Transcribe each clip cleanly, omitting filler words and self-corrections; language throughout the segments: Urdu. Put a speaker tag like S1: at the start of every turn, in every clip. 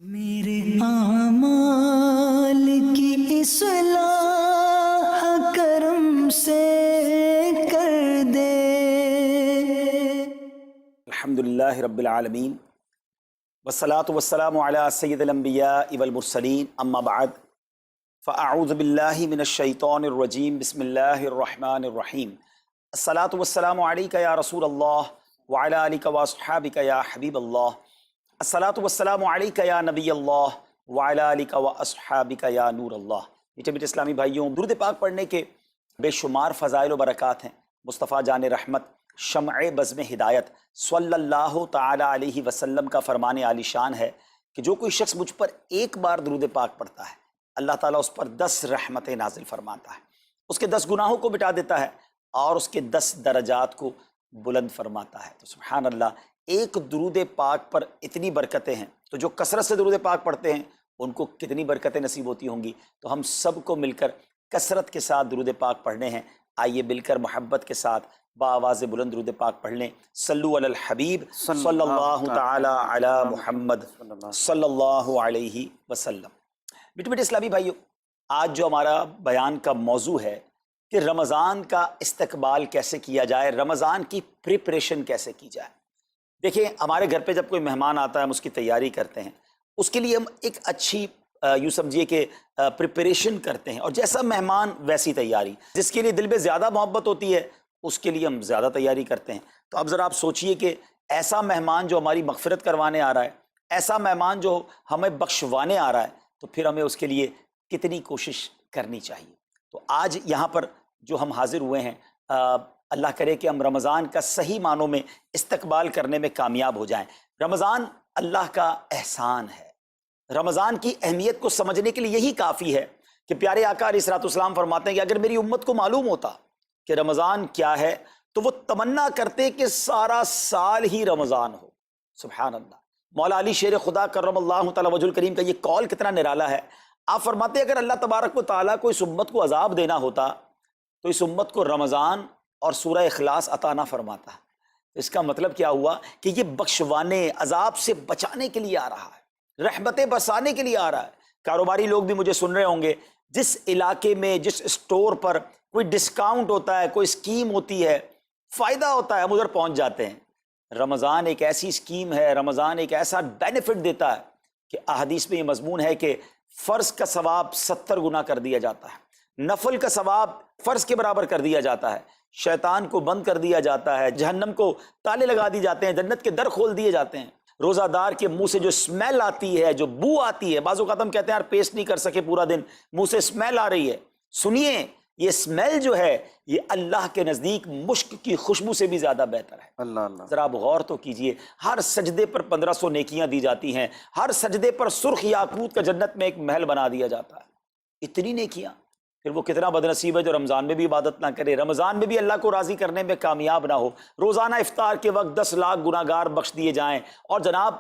S1: میرے اعمال کی اصلاح کرم سے کر دے۔
S2: الحمدللہ رب العالمین والصلاة والسلام علی سید الانبیاء والمرسلین اما بعد فاعوذ باللہ من الشیطان الرجیم بسم اللہ الرحمن الرحیم الصلاة والسلام علیک یا رسول اللہ وعلی آلک واصحابک یا حبیب اللہ الصلاة والسلام علیک یا نبی اللہ وعلی آلک واصحابک یا نور اللہ۔ میٹھے میٹھے اسلامی بھائیوں، درود پاک پڑھنے کے بے شمار فضائل و برکات ہیں۔ مصطفیٰ جان رحمت شمع بزم ہدایت صلی اللہ تعالی علیہ وسلم کا فرمان عالی شان ہے کہ جو کوئی شخص مجھ پر ایک بار درود پاک پڑھتا ہے، اللہ تعالیٰ اس پر 10 رحمتیں نازل فرماتا ہے، اس کے 10 گناہوں کو مٹا دیتا ہے اور اس کے 10 درجات کو بلند فرماتا ہے۔ تو سبحان اللہ، ایک درود پاک پر اتنی برکتیں ہیں، تو جو کثرت سے درود پاک پڑھتے ہیں ان کو کتنی برکتیں نصیب ہوتی ہوں گی۔ تو ہم سب کو مل کر کثرت کے ساتھ درود پاک پڑھنے ہیں۔ آئیے مل کر محبت کے ساتھ بآواز بلند درود پاک پڑھ لیں۔ صلو علی الحبیب صلی اللہ تعالی علی محمد صلی اللہ علیہ وسلم۔ میٹھے میٹھے اسلامی بھائیوں، آج جو ہمارا بیان کا موضوع ہے کہ رمضان کا استقبال کیسے کیا جائے، رمضان کی پریپریشن کیسے کی جائے۔ دیکھیں، ہمارے گھر پہ جب کوئی مہمان آتا ہے ہم اس کی تیاری کرتے ہیں، اس کے لیے ہم ایک اچھی یوں سمجھیے کہ پریپریشن کرتے ہیں، اور جیسا مہمان ویسی تیاری۔ جس کے لیے دل میں زیادہ محبت ہوتی ہے اس کے لیے ہم زیادہ تیاری کرتے ہیں۔ تو اب ذرا آپ سوچئے کہ ایسا مہمان جو ہماری مغفرت کروانے آ رہا ہے، ایسا مہمان جو ہمیں بخشوانے آ رہا ہے، تو پھر ہمیں اس کے لیے کتنی کوشش کرنی چاہیے۔ تو آج یہاں پر جو ہم حاضر ہوئے ہیں، اللہ کرے کہ ہم رمضان کا صحیح معنوں میں استقبال کرنے میں کامیاب ہو جائیں۔ رمضان اللہ کا احسان ہے۔ رمضان کی اہمیت کو سمجھنے کے لیے یہی کافی ہے کہ پیارے آقا علیہ الصلوۃ والسلام فرماتے ہیں کہ اگر میری امت کو معلوم ہوتا کہ رمضان کیا ہے تو وہ تمنا کرتے کہ سارا سال ہی رمضان ہو۔ سبحان اللہ۔ مولا علی شیر خدا کرم اللہ تعالی وجہ الکریم کا یہ قول کتنا نرالا ہے۔ آپ فرماتے ہیں اگر اللہ تبارک و تعالیٰ کو اس امت کو عذاب دینا ہوتا تو اس امت کو رمضان اور سورہ اخلاص عطا نہ فرماتا۔ اس کا مطلب کیا ہوا کہ یہ بخشوانے، عذاب سے بچانے کے لیے آ رہا ہے، رحمتیں برسانے کے لیے آ رہا ہے۔ کاروباری لوگ بھی مجھے سن رہے ہوں گے، جس علاقے میں جس اسٹور پر کوئی ڈسکاؤنٹ ہوتا ہے، کوئی اسکیم ہوتی ہے، فائدہ ہوتا ہے، ہم ادھر پہنچ جاتے ہیں۔ رمضان ایک ایسی اسکیم ہے، رمضان ایک ایسا بینیفٹ دیتا ہے کہ احادیث میں یہ مضمون ہے کہ فرض کا ثواب 70 گنا کر دیا جاتا ہے، نفل کا ثواب فرض کے برابر کر دیا جاتا ہے، شیطان کو بند کر دیا جاتا ہے، جہنم کو تالے لگا دی جاتے ہیں، جنت کے در کھول دیے جاتے ہیں۔ روزہ دار کے منہ سے جو اسمیل آتی ہے، جو بو آتی ہے، بعض اوقات ہم کہتے ہیں یار پیسٹ نہیں کر سکے پورا دن، منہ سے اسمیل آ رہی ہے۔ سنیے، یہ اسمیل جو ہے یہ اللہ کے نزدیک مشک کی خوشبو سے بھی زیادہ بہتر ہے۔ اللہ اللہ، ذرا آپ غور تو کیجئے، ہر سجدے پر 1500 نیکیاں دی جاتی ہیں، ہر سجدے پر سرخ یاقوت کا جنت میں ایک محل بنا دیا جاتا ہے۔ اتنی نیکیاں، پھر وہ کتنا بد نصیب ہے جو رمضان میں بھی عبادت نہ کرے، رمضان میں بھی اللہ کو راضی کرنے میں کامیاب نہ ہو۔ روزانہ افطار کے وقت 10 لاکھ گناہگار بخش دیے جائیں، اور جناب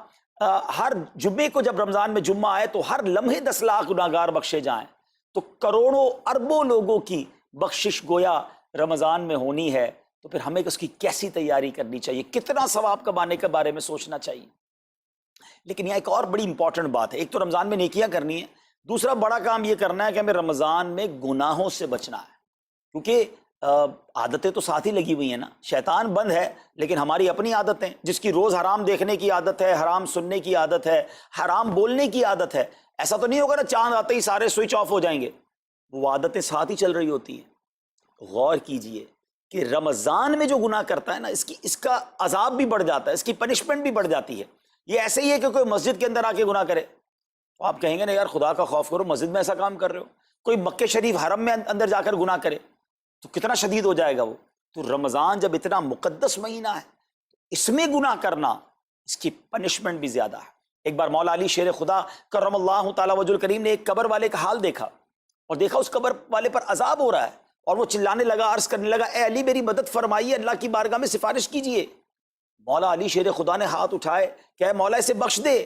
S2: ہر جمعے کو جب رمضان میں جمعہ آئے تو ہر لمحے 10 لاکھ گناہگار بخشے جائیں، تو کروڑوں اربوں لوگوں کی بخشش گویا رمضان میں ہونی ہے۔ تو پھر ہمیں اس کی کیسی تیاری کرنی چاہیے، کتنا ثواب کمانے کے بارے میں سوچنا چاہیے۔ لیکن یہاں ایک اور بڑی امپورٹنٹ بات ہے، ایک تو رمضان میں نیکیاں کرنی ہے، دوسرا بڑا کام یہ کرنا ہے کہ ہمیں رمضان میں گناہوں سے بچنا ہے، کیونکہ عادتیں تو ساتھ ہی لگی ہوئی ہیں نا۔ شیطان بند ہے لیکن ہماری اپنی عادتیں، جس کی روز حرام دیکھنے کی عادت ہے، حرام سننے کی عادت ہے، حرام بولنے کی عادت ہے۔ ایسا تو نہیں ہوگا نا چاند آتے ہی سارے سوئچ آف ہو جائیں گے، وہ عادتیں ساتھ ہی چل رہی ہوتی ہیں۔ غور کیجئے کہ رمضان میں جو گناہ کرتا ہے نا، اس کا عذاب بھی بڑھ جاتا ہے، اس کی پنشمنٹ بھی بڑھ جاتی ہے۔ یہ ایسے ہی ہے کہ کوئی مسجد کے اندر آ کے گناہ کرے، تو آپ کہیں گے نا یار خدا کا خوف کرو، مسجد میں ایسا کام کر رہے ہو۔ کوئی مکہ شریف حرم میں اندر جا کر گناہ کرے تو کتنا شدید ہو جائے گا وہ۔ تو رمضان جب اتنا مقدس مہینہ ہے، اس میں گناہ کرنا، اس کی پنشمنٹ بھی زیادہ ہے۔ ایک بار مولا علی شیر خدا کرم اللہ تعالی وجہ الکریم نے ایک قبر والے کا حال دیکھا، اور دیکھا اس قبر والے پر عذاب ہو رہا ہے، اور وہ چلانے لگا، عرض کرنے لگا اے علی میری مدد فرمائیے، اللہ کی بارگاہ میں سفارش کیجئے۔ مولا علی شیر خدا نے ہاتھ اٹھائے کہ اے مولا اسے بخش دے۔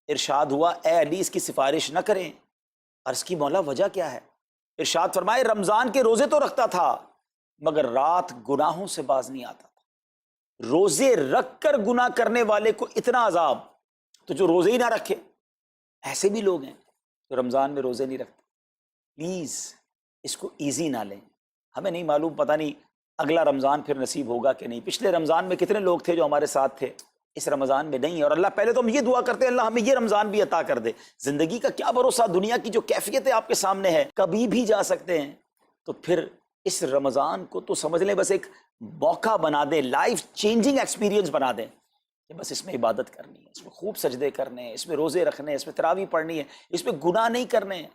S2: ارشاد ہوا اے علی اس کی سفارش نہ کریں۔ عرض کی مولا وجہ کیا ہے؟ ارشاد فرمائے رمضان کے روزے تو رکھتا تھا مگر رات گناہوں سے باز نہیں آتا تھا۔ روزے رکھ کر گناہ کرنے والے کو اتنا عذاب، تو جو روزے ہی نہ رکھے ایسے بھی لوگ ہیں جو رمضان میں روزے نہیں رکھتے. پلیز اس کو ایزی نہ لیں. ہمیں نہیں معلوم، پتہ نہیں اگلا رمضان پھر نصیب ہوگا کہ نہیں. پچھلے رمضان میں کتنے لوگ تھے جو ہمارے ساتھ تھے، اس رمضان میں نہیں ہے. اور اللہ پہلے تو ہم یہ دعا کرتے ہیں اللہ ہمیں یہ رمضان بھی عطا کر دے. زندگی کا کیا بھروسہ، دنیا کی جو کیفیت آپ کے سامنے ہے کبھی بھی جا سکتے ہیں. تو پھر اس رمضان کو تو سمجھ لیں بس ایک موقع بنا دیں، لائف چینجنگ ایکسپیرینس بنا دیں کہ بس اس میں عبادت کرنی ہے، اس میں خوب سجدے کرنے ہیں، اس میں روزے رکھنے ہیں، اس میں تراویح پڑھنی ہے، اس میں گناہ نہیں کرنے ہیں.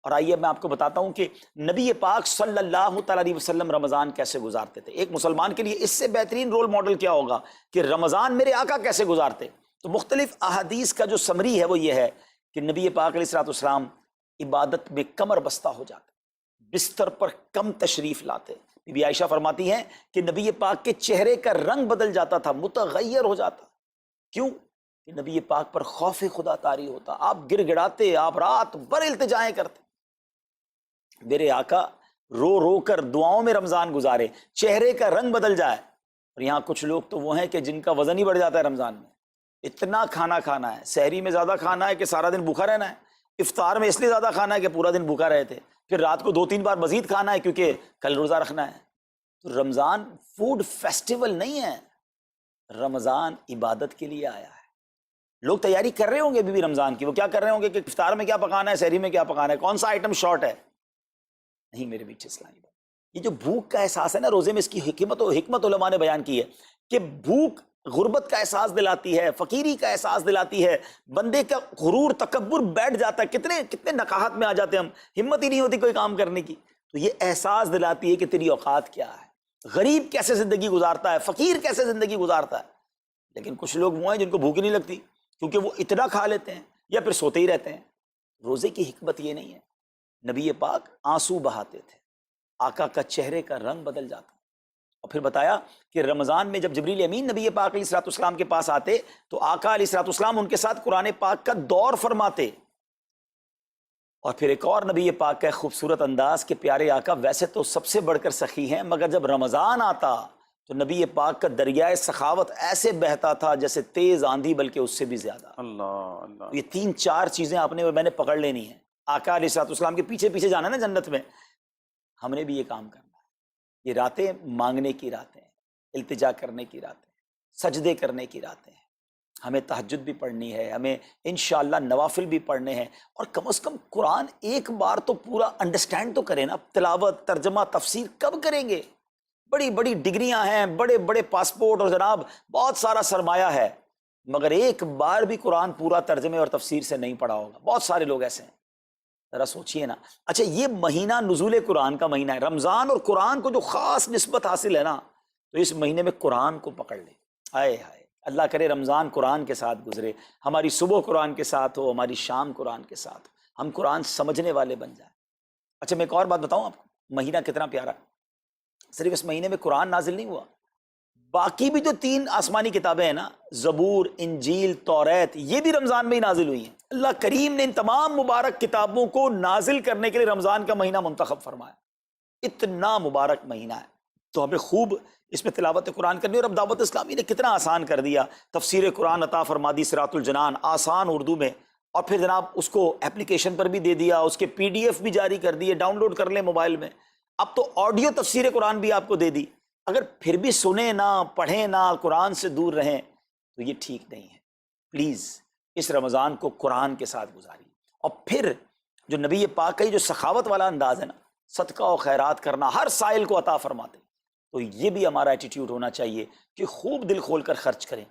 S2: اور آئیے میں آپ کو بتاتا ہوں کہ نبی پاک صلی اللہ تعالیٰ علیہ وسلم رمضان کیسے گزارتے تھے. ایک مسلمان کے لیے اس سے بہترین رول ماڈل کیا ہوگا کہ رمضان میرے آقا کیسے گزارتے. تو مختلف احادیث کا جو سمری ہے وہ یہ ہے کہ نبی پاک علیہ الصلوۃ والسلام عبادت میں کمر بستہ ہو جاتے، بستر پر کم تشریف لاتے. بی بی عائشہ فرماتی ہیں کہ نبی پاک کے چہرے کا رنگ بدل جاتا تھا، متغیر ہو جاتا. کیوں؟ کہ نبی پاک پر خوف خدا طاری ہوتا. آپ گر گڑاتے، آپ رات بھر التجائیں کرتے. میرے آقا رو رو کر دعاؤں میں رمضان گزارے، چہرے کا رنگ بدل جائے. اور یہاں کچھ لوگ تو وہ ہیں کہ جن کا وزن ہی بڑھ جاتا ہے رمضان میں. اتنا کھانا کھانا ہے، سحری میں زیادہ کھانا ہے کہ سارا دن بھوکا رہنا ہے، افطار میں اس لیے زیادہ کھانا ہے کہ پورا دن بھوکا رہے تھے، پھر رات کو 2-3 بار مزید کھانا ہے کیونکہ کل روزہ رکھنا ہے. تو رمضان فوڈ فیسٹیول نہیں ہے، رمضان عبادت کے لیے آیا ہے. لوگ تیاری کر رہے ہوں گے بھی رمضان کی، وہ کیا کر رہے ہوں گے کہ افطار میں کیا پکانا ہے، سحری میں کیا پکانا ہے، کون سا آئٹم شارٹ ہے. نہیں میرے بیچ اسلامی بات، یہ جو بھوک کا احساس ہے نا روزے میں، اس کی حکمت علماء نے بیان کی ہے کہ بھوک غربت کا احساس دلاتی ہے، فقیری کا احساس دلاتی ہے، بندے کا غرور تکبر بیٹھ جاتا ہے. کتنے نقاہت میں آ جاتے ہیں ہم، ہمت ہی نہیں ہوتی کوئی کام کرنے کی. تو یہ احساس دلاتی ہے کہ تیری اوقات کیا ہے، غریب کیسے زندگی گزارتا ہے، فقیر کیسے زندگی گزارتا ہے. لیکن کچھ لوگ وہ ہیں جن کو بھوک ہی نہیں لگتی کیونکہ وہ اتنا کھا لیتے ہیں یا پھر سوتے ہی رہتے ہیں. روزے کی حکمت یہ نہیں ہے. نبی پاک آنسو بہاتے تھے، آقا کا چہرے کا رنگ بدل جاتا. اور پھر بتایا کہ رمضان میں جب جبریل امین نبی پاک علیہ الصلوۃ والسلام کے پاس آتے تو آقا علیہ الصلوۃ والسلام ان کے ساتھ قرآن پاک کا دور فرماتے. اور پھر ایک اور نبی پاک کا خوبصورت انداز کہ پیارے آقا ویسے تو سب سے بڑھ کر سخی ہیں، مگر جب رمضان آتا تو نبی پاک کا دریائے سخاوت ایسے بہتا تھا جیسے تیز آندھی، بلکہ اس سے بھی زیادہ.
S3: اللہ اللہ.
S2: یہ 3-4 چیزیں آپ نے میں نے پکڑ لینی ہیں. آقا علیہ الصلوۃ والسلام کے پیچھے پیچھے جانا ہے نا جنت میں، ہم نے بھی یہ کام کرنا ہے. یہ راتیں مانگنے کی راتیں ہیں، التجا کرنے کی راتیں ہیں، سجدے کرنے کی راتیں ہیں. ہمیں تہجد بھی پڑھنی ہے، ہمیں انشاءاللہ نوافل بھی پڑھنے ہیں. اور کم از کم قرآن ایک بار تو پورا انڈرسٹینڈ تو کریں نا. تلاوت، ترجمہ، تفسیر کب کریں گے؟ بڑی بڑی ڈگریاں ہیں، بڑے بڑے پاسپورٹ اور جناب بہت سارا سرمایہ ہے، مگر ایک بار بھی قرآن پورا ترجمے اور تفسیر سے نہیں پڑھا ہوگا. بہت سارے لوگ ایسے ہیں. ذرا سوچئے نا. اچھا یہ مہینہ نزول قرآن کا مہینہ ہے، رمضان، اور قرآن کو جو خاص نسبت حاصل ہے نا، تو اس مہینے میں قرآن کو پکڑ لیں. ہائے ہائے، اللہ کرے رمضان قرآن کے ساتھ گزرے، ہماری صبح قرآن کے ساتھ ہو، ہماری شام قرآن کے ساتھ ہو، ہم قرآن سمجھنے والے بن جائیں. اچھا میں ایک اور بات بتاؤں آپ کو، مہینہ کتنا پیارا. صرف اس مہینے میں قرآن نازل نہیں ہوا، باقی بھی جو 3 آسمانی کتابیں ہیں نا، زبور، انجیل، توریت، یہ بھی رمضان میں ہی نازل ہوئی ہیں. اللہ کریم نے ان تمام مبارک کتابوں کو نازل کرنے کے لیے رمضان کا مہینہ منتخب فرمایا. اتنا مبارک مہینہ ہے تو ہمیں خوب اس میں تلاوت قرآن کرنی. اور اب دعوت اسلامی نے کتنا آسان کر دیا، تفسیر قرآن عطا فرما دی، صراط الجنان آسان اردو میں، اور پھر جناب اس کو اپلیکیشن پر بھی دے دیا، اس کے PDF بھی جاری کر دیے، ڈاؤن لوڈ کر لیں موبائل میں. اب تو آڈیو تفسیر قرآن بھی آپ کو دے دی. اگر پھر بھی سنیں نہ، پڑھیں نہ، قرآن سے دور رہیں تو یہ ٹھیک نہیں ہے. پلیز اس رمضان کو قرآن کے ساتھ گزاری. اور پھر جو نبی پاک کا یہ جو سخاوت والا انداز ہے نا، صدقہ و خیرات کرنا، ہر سائل کو عطا فرماتے، تو یہ بھی ہمارا ایٹیٹیوڈ ہونا چاہیے کہ خوب دل کھول کر خرچ کریں.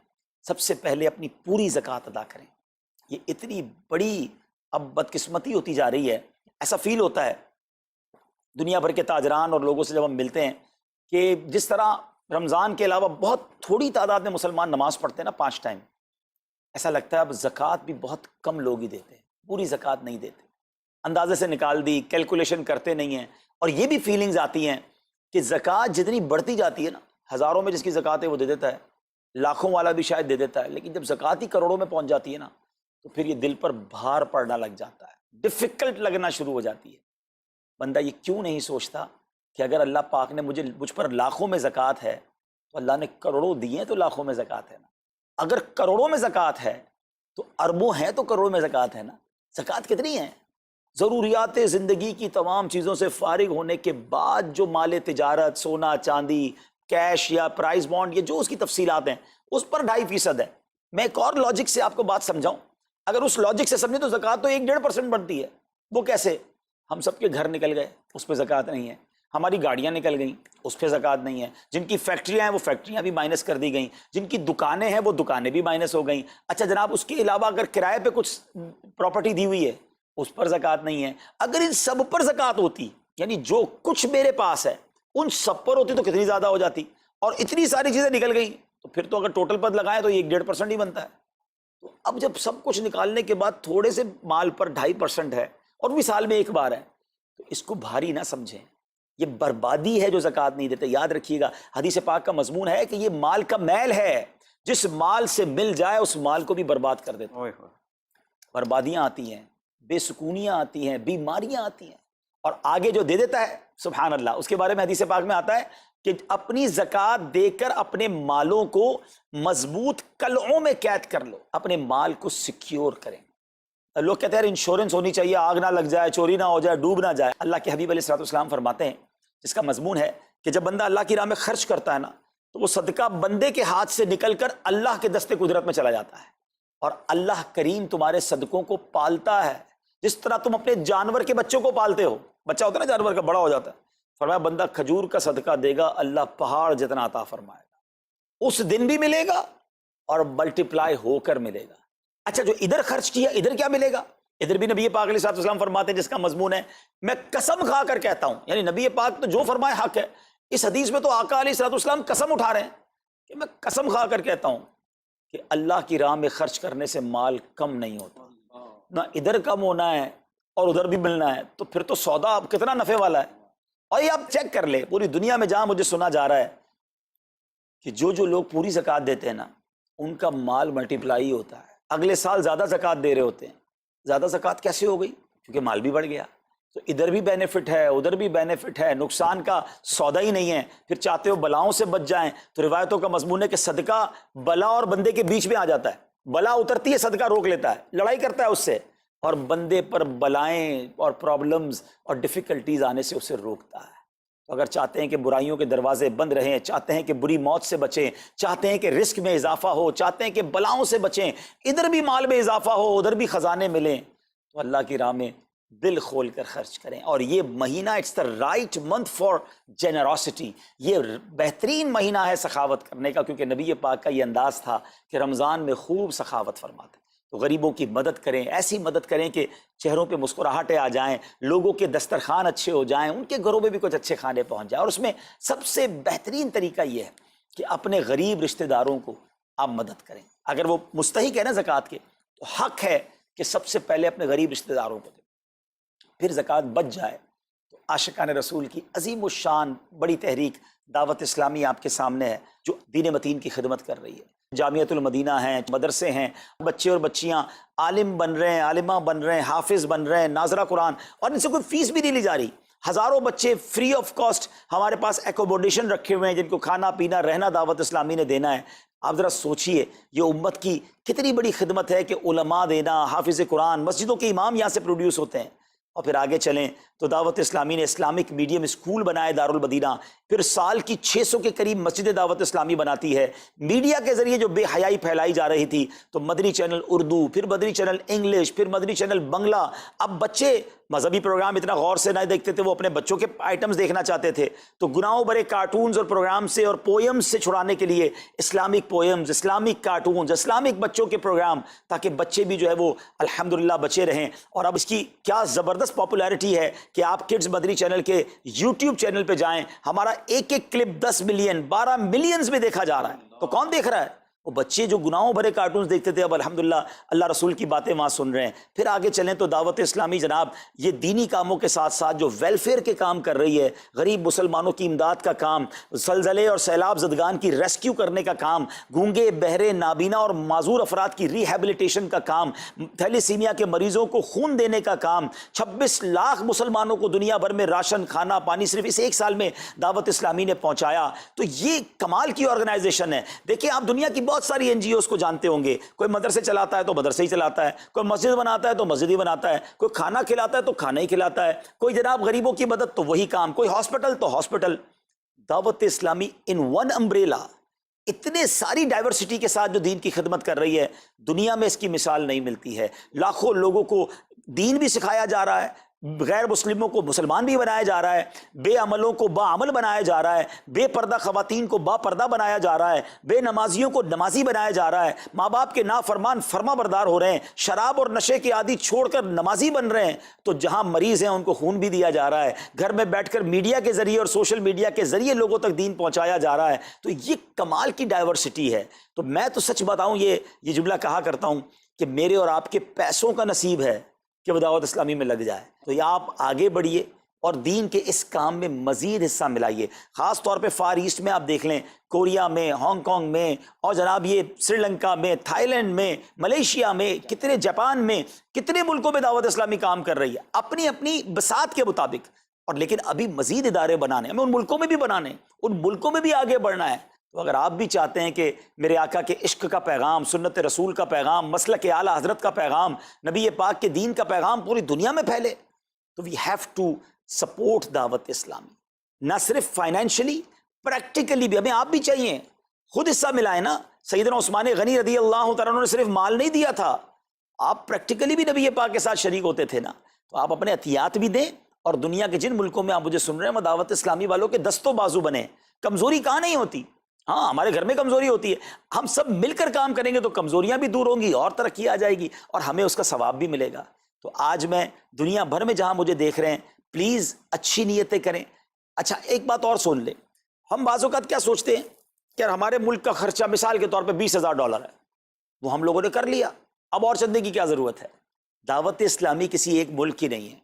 S2: سب سے پہلے اپنی پوری زکوٰۃ ادا کریں. یہ اتنی بڑی اب بدقسمتی ہوتی جا رہی ہے. ایسا فیل ہوتا ہے دنیا بھر کے تاجران اور لوگوں سے جب ہم ملتے ہیں کہ جس طرح رمضان کے علاوہ بہت تھوڑی تعداد میں مسلمان نماز پڑھتے ہیں نا 5 ٹائم، ایسا لگتا ہے اب زکوٰۃ بھی بہت کم لوگ ہی دیتے ہیں، پوری زکوٰۃ نہیں دیتے، اندازے سے نکال دی، کیلکولیشن کرتے نہیں ہیں. اور یہ بھی فیلنگز آتی ہیں کہ زکوٰۃ جتنی بڑھتی جاتی ہے نا، ہزاروں میں جس کی زکوٰۃ ہے وہ دے دیتا ہے، لاکھوں والا بھی شاید دے دیتا ہے، لیکن جب زکوٰۃ ہی کروڑوں میں پہنچ جاتی ہے نا تو پھر یہ دل پر بھار پڑنا لگ جاتا ہے، ڈیفیکلٹ لگنا شروع ہو جاتی ہے. بندہ یہ کیوں نہیں سوچتا کہ اگر اللہ پاک نے مجھ پر لاکھوں میں زکوٰۃ ہے تو اللہ نے کروڑوں دیے تو لاکھوں میں زکوٰۃ ہے نا. اگر کروڑوں میں زکوٰۃ ہے تو اربوں ہیں تو کروڑوں میں زکوٰۃ ہے نا. زکوٰۃ کتنی ہے؟ ضروریات زندگی کی تمام چیزوں سے فارغ ہونے کے بعد جو مال تجارت، سونا چاندی، کیش یا پرائز بانڈ، یہ جو اس کی تفصیلات ہیں، اس پر 2.5% ہے. میں ایک اور لاجک سے آپ کو بات سمجھاؤں. اگر اس لاجک سے سمجھیں تو زکوٰۃ تو 1-1.5% بنتی ہے. وہ کیسے؟ ہم سب کے گھر نکل گئے، اس پہ زکوٰۃ نہیں ہے. ہماری گاڑیاں نکل گئیں، اس پہ زکوٰۃ نہیں ہے. جن کی فیکٹریاں ہیں وہ فیکٹریاں بھی مائنس کر دی گئیں. جن کی دکانیں ہیں وہ دکانیں بھی مائنس ہو گئیں. اچھا جناب، اس کے علاوہ اگر کرائے پہ کچھ پراپرٹی دی ہوئی ہے اس پر زکوٰۃ نہیں ہے. اگر ان سب پر زکوٰۃ ہوتی، یعنی جو کچھ میرے پاس ہے ان سب پر ہوتی، تو کتنی زیادہ ہو جاتی. اور اتنی ساری چیزیں نکل گئیں تو پھر تو اگر ٹوٹل پر لگائیں تو 1-1.5% ہی بنتا ہے. تو اب جب سب کچھ نکالنے کے بعد تھوڑے سے مال پر 2.5% ہے اور بھی سال میں ایک بار ہے، تو اس کو بھاری نہ سمجھیں. یہ بربادی ہے جو زکوٰۃ نہیں دیتے. یاد رکھیے گا، حدیث پاک کا مضمون ہے کہ یہ مال کا میل ہے، جس مال سے مل جائے اس مال کو بھی برباد کر دیتا ہے. بربادیاں آتی ہیں، بے سکونیاں آتی ہیں، بیماریاں آتی ہیں. اور آگے جو دے دیتا ہے سبحان اللہ، اس کے بارے میں حدیث پاک میں آتا ہے کہ اپنی زکوٰۃ دے کر اپنے مالوں کو مضبوط قلعوں میں قید کر لو، اپنے مال کو سیکیور کریں. لوگ کہتے ہیں انشورنس ہونی چاہیے، آگ نہ لگ جائے، چوری نہ ہو جائے، ڈوب نہ جائے. اللہ کے حبیب علیہ الصلوۃ والسلام فرماتے ہیں، جس کا مضمون ہے کہ جب بندہ اللہ کی راہ میں خرچ کرتا ہے نا، تو وہ صدقہ بندے کے ہاتھ سے نکل کر اللہ کے دستے قدرت میں چلا جاتا ہے. اور اللہ کریم تمہارے صدقوں کو پالتا ہے جس طرح تم اپنے جانور کے بچوں کو پالتے ہو. بچہ ہوتا ہے نا جانور کا، بڑا ہو جاتا ہے. فرمایا بندہ کھجور کا صدقہ دے گا، اللہ پہاڑ جتنا عطا فرمائے گا. اس دن بھی ملے گا اور ملٹیپلائی ہو کر ملے گا. اچھا، جو ادھر خرچ کیا ادھر کیا ملے گا؟ ادھر بھی نبی پاک علیہ الصلوۃ والسلام فرماتے ہیں، جس کا مضمون ہے میں قسم کھا کر کہتا ہوں، یعنی نبی پاک تو جو فرمائے حق ہے. اس حدیث میں تو آقا علیہ الصلوۃ والسلام قسم اٹھا رہے ہیں کہ میں قسم کھا کر کہتا ہوں کہ اللہ کی راہ میں خرچ کرنے سے مال کم نہیں ہوتا. نہ ادھر کم ہونا ہے اور ادھر بھی ملنا ہے، تو پھر تو سودا اب کتنا نفع والا ہے. اور یہ آپ چیک کر لیں، پوری دنیا میں جہاں مجھے سنا جا رہا ہے کہ جو لوگ پوری زکوٰۃ دیتے ہیں نا، ان کا مال ملٹیپلائی ہوتا ہے. اگلے سال زیادہ زکوٰۃ دے رہے ہوتے ہیں. زیادہ زکوٰۃ کیسے ہو گئی؟ کیونکہ مال بھی بڑھ گیا. تو ادھر بھی بینیفٹ ہے، ادھر بھی بینیفٹ ہے، نقصان کا سودا ہی نہیں ہے. پھر چاہتے ہو بلاؤں سے بچ جائیں، تو روایتوں کا مضمون ہے کہ صدقہ بلا اور بندے کے بیچ میں آ جاتا ہے. بلا اترتی ہے، صدقہ روک لیتا ہے، لڑائی کرتا ہے اس سے، اور بندے پر بلائیں اور پرابلمز اور ڈیفیکلٹیز آنے سے اسے روکتا ہے. تو اگر چاہتے ہیں کہ برائیوں کے دروازے بند رہیں، چاہتے ہیں کہ بری موت سے بچیں، چاہتے ہیں کہ رزق میں اضافہ ہو، چاہتے ہیں کہ بلاؤں سے بچیں، ادھر بھی مال میں اضافہ ہو، ادھر بھی خزانے ملیں، تو اللہ کی راہ میں دل کھول کر خرچ کریں. اور یہ مہینہ it's the right month for generosity. یہ بہترین مہینہ ہے سخاوت کرنے کا، کیونکہ نبی پاک کا یہ انداز تھا کہ رمضان میں خوب سخاوت فرماتے. تو غریبوں کی مدد کریں، ایسی مدد کریں کہ چہروں پہ مسکراہٹیں آ جائیں، لوگوں کے دسترخوان اچھے ہو جائیں، ان کے گھروں میں بھی کچھ اچھے کھانے پہنچ جائیں. اور اس میں سب سے بہترین طریقہ یہ ہے کہ اپنے غریب رشتہ داروں کو آپ مدد کریں. اگر وہ مستحق ہے نا زکوٰۃ کے، تو حق ہے کہ سب سے پہلے اپنے غریب رشتہ داروں کو دیں. پھر زکوٰۃ بچ جائے تو عاشقان رسول کی عظیم الشان بڑی تحریک دعوت اسلامی آپ کے سامنے ہے، جو دین متین کی خدمت کر رہی ہے. جامعۃ المدینہ ہیں، مدرسے ہیں، بچے اور بچیاں عالم بن رہے ہیں، عالمہ بن رہے ہیں، حافظ بن رہے ہیں، ناظرہ قرآن، اور ان سے کوئی فیس بھی نہیں لی جا رہی. ہزاروں بچے فری آف کاسٹ ہمارے پاس ایکوموڈیشن رکھے ہوئے ہیں، جن کو کھانا پینا رہنا دعوت اسلامی نے دینا ہے. آپ ذرا سوچئے یہ امت کی کتنی بڑی خدمت ہے کہ علماء دینا، حافظ قرآن، مسجدوں کے امام یہاں سے پروڈیوس ہوتے ہیں. اور پھر آگے چلیں تو دعوت اسلامی نے اسلامک میڈیم اسکول بنائے دارالمدینہ. پھر سال کی 600 کے قریب مسجد دعوت اسلامی بناتی ہے. میڈیا کے ذریعے جو بے حیائی پھیلائی جا رہی تھی، تو مدنی چینل اردو، پھر مدنی چینل انگلش، پھر مدنی چینل بنگلہ. اب بچے مذہبی پروگرام اتنا غور سے نہیں دیکھتے تھے، وہ اپنے بچوں کے آئٹمز دیکھنا چاہتے تھے. تو گناہوں بھرے کارٹونز اور پروگرام سے اور پوئمز سے چھڑانے کے لیے Islamic poems, Islamic cartoons, Islamic بچوں کے پروگرام، تاکہ بچے بھی جو ہے وہ الحمدللہ بچے رہیں. اور اب اس کی کیا زبردست پاپولیرٹی ہے کہ آپ کڈز مدنی چینل کے یوٹیوب چینل پہ جائیں، ہمارا ایک ایک کلپ 10 ملین 12 ملینز میں دیکھا جا رہا ہے. تو کون دیکھ رہا ہے؟ وہ بچے جو گناہوں بھرے کارٹونز دیکھتے تھے، اب الحمدللہ اللہ رسول کی باتیں وہاں سن رہے ہیں. پھر آگے چلیں تو دعوت اسلامی جناب یہ دینی کاموں کے ساتھ ساتھ جو ویلفیئر کے کام کر رہی ہے، غریب مسلمانوں کی امداد کا کام، زلزلے اور سیلاب زدگان کی ریسکیو کرنے کا کام، گونگے بہرے نابینا اور معذور افراد کی ریہیبلیٹیشن کا کام، تھیلیسیمیا کے مریضوں کو خون دینے کا کام، 26 لاکھ مسلمانوں کو دنیا بھر میں راشن، کھانا پانی صرف اس ایک سال میں دعوت اسلامی نے پہنچایا. تو یہ کمال کی آرگنائزیشن ہے. دیکھیں آپ دنیا کی بہت ساری NGOs کو جانتے ہوں گے، کوئی مدرسے چلاتا ہے تو مدرسے ہی چلاتا ہے، کوئی مسجد بناتا ہے تو مسجد ہی بناتا ہے، کوئی کھانا کھلاتا ہے تو کھانا ہی کھلاتا ہے، کوئی جناب غریبوں کی مدد تو وہی کام، کوئی ہاسپٹل تو ہاسپٹل۔ دعوت اسلامی ان ون امبریلا اتنے ساری ڈائیورسٹی کے ساتھ جو دین کی خدمت کر رہی ہے، دنیا میں اس کی مثال نہیں ملتی ہے۔ لاکھوں لوگوں کو دین بھی سکھایا جا رہا ہے، غیر مسلموں کو مسلمان بھی بنایا جا رہا ہے، بے عملوں کو با عمل بنایا جا رہا ہے، بے پردہ خواتین کو با پردہ بنایا جا رہا ہے، بے نمازیوں کو نمازی بنایا جا رہا ہے، ماں باپ کے نافرمان فرما بردار ہو رہے ہیں، شراب اور نشے کے عادی چھوڑ کر نمازی بن رہے ہیں، تو جہاں مریض ہیں ان کو خون بھی دیا جا رہا ہے، گھر میں بیٹھ کر میڈیا کے ذریعے اور سوشل میڈیا کے ذریعے لوگوں تک دین پہنچایا جا رہا ہے۔ تو یہ کمال کی ڈائیورسٹی ہے۔ تو میں تو سچ بتاؤں، یہ جملہ کہا کرتا ہوں کہ میرے اور آپ کے پیسوں کا نصیب ہے کہ وہ دعوت اسلامی میں لگ جائے۔ تو یہ آپ آگے بڑھیے اور دین کے اس کام میں مزید حصہ ملائیے۔ خاص طور پہ فار ایسٹ میں آپ دیکھ لیں، کوریا میں، ہانگ کانگ میں، اور جناب یہ سری لنکا میں، تھائی لینڈ میں، ملیشیا میں، کتنے جاپان میں، کتنے ملکوں میں دعوت اسلامی کام کر رہی ہے اپنی اپنی بساط کے مطابق۔ اور لیکن ابھی مزید ادارے بنانے، ہمیں ان ملکوں میں بھی بنانے، ان ملکوں میں بھی آگے بڑھنا ہے۔ تو اگر آپ بھی چاہتے ہیں کہ میرے آقا کے عشق کا پیغام، سنت رسول کا پیغام، مسلک اعلیٰ حضرت کا پیغام، نبی پاک کے دین کا پیغام پوری دنیا میں پھیلے، تو وی ہیو ٹو سپورٹ دعوت اسلامی، نہ صرف فائنینشلی، پریکٹیکلی بھی۔ ہمیں آپ بھی چاہیے، خود حصہ ملائیں نا۔ سیدنا عثمان غنی رضی اللہ تعالیٰ عنہ نے صرف مال نہیں دیا تھا، آپ پریکٹیکلی بھی نبی پاک کے ساتھ شریک ہوتے تھے نا۔ تو آپ اپنے عطیات بھی دیں، اور دنیا کے جن ملکوں میں آپ مجھے سن رہے ہیں وہ دعوت اسلامی والوں کے دستوں بازو بنے۔ کمزوری کہاں نہیں ہوتی، ہاں ہمارے گھر میں کمزوری ہوتی ہے، ہم سب مل کر کام کریں گے تو کمزوریاں بھی دور ہوں گی اور ترقی آ جائے گی، اور ہمیں اس کا ثواب بھی ملے گا۔ تو آج میں دنیا بھر میں جہاں مجھے دیکھ رہے ہیں، پلیز اچھی نیتیں کریں۔ اچھا ایک بات اور سن لیں، ہم بعض اوقات کیا سوچتے ہیں کہ ہمارے ملک کا خرچہ مثال کے طور پہ $20,000 ہے، وہ ہم لوگوں نے کر لیا، اب اور چندے کی کیا ضرورت ہے؟ دعوت اسلامی کسی ایک ملک کی نہیں ہے،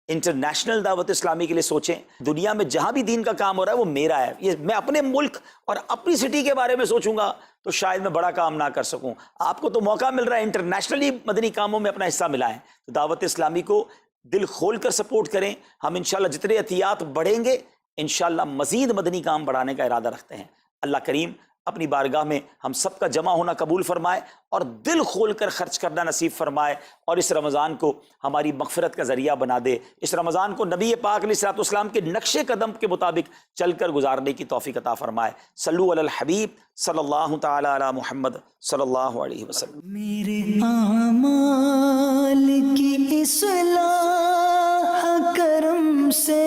S2: انٹرنیشنل دعوت اسلامی کے لیے سوچیں۔ دنیا میں جہاں بھی دین کا کام ہو رہا ہے وہ میرا ہے، یہ میں اپنے ملک اور اپنی سٹی کے بارے میں سوچوں گا تو شاید میں بڑا کام نہ کر سکوں۔ آپ کو تو موقع مل رہا ہے انٹرنیشنلی مدنی کاموں میں اپنا حصہ ملائیں، تو دعوت اسلامی کو دل کھول کر سپورٹ کریں۔ ہم انشاءاللہ جتنے عطیات بڑھیں گے انشاءاللہ مزید مدنی کام بڑھانے کا ارادہ رکھتے ہیں۔ اللہ کریم اپنی بارگاہ میں ہم سب کا جمع ہونا قبول فرمائے اور دل کھول کر خرچ کرنا نصیب فرمائے، اور اس رمضان کو ہماری مغفرت کا ذریعہ بنا دے۔ اس رمضان کو نبی پاک علیہ الصلوۃ والسلام کے نقش قدم کے مطابق چل کر گزارنے کی توفیق عطا فرمائے۔ صلو علی الحبیب صلی اللہ تعالی علی محمد صلی اللہ علیہ وسلم۔
S1: میرے اعمال کی اصلاح کرم سے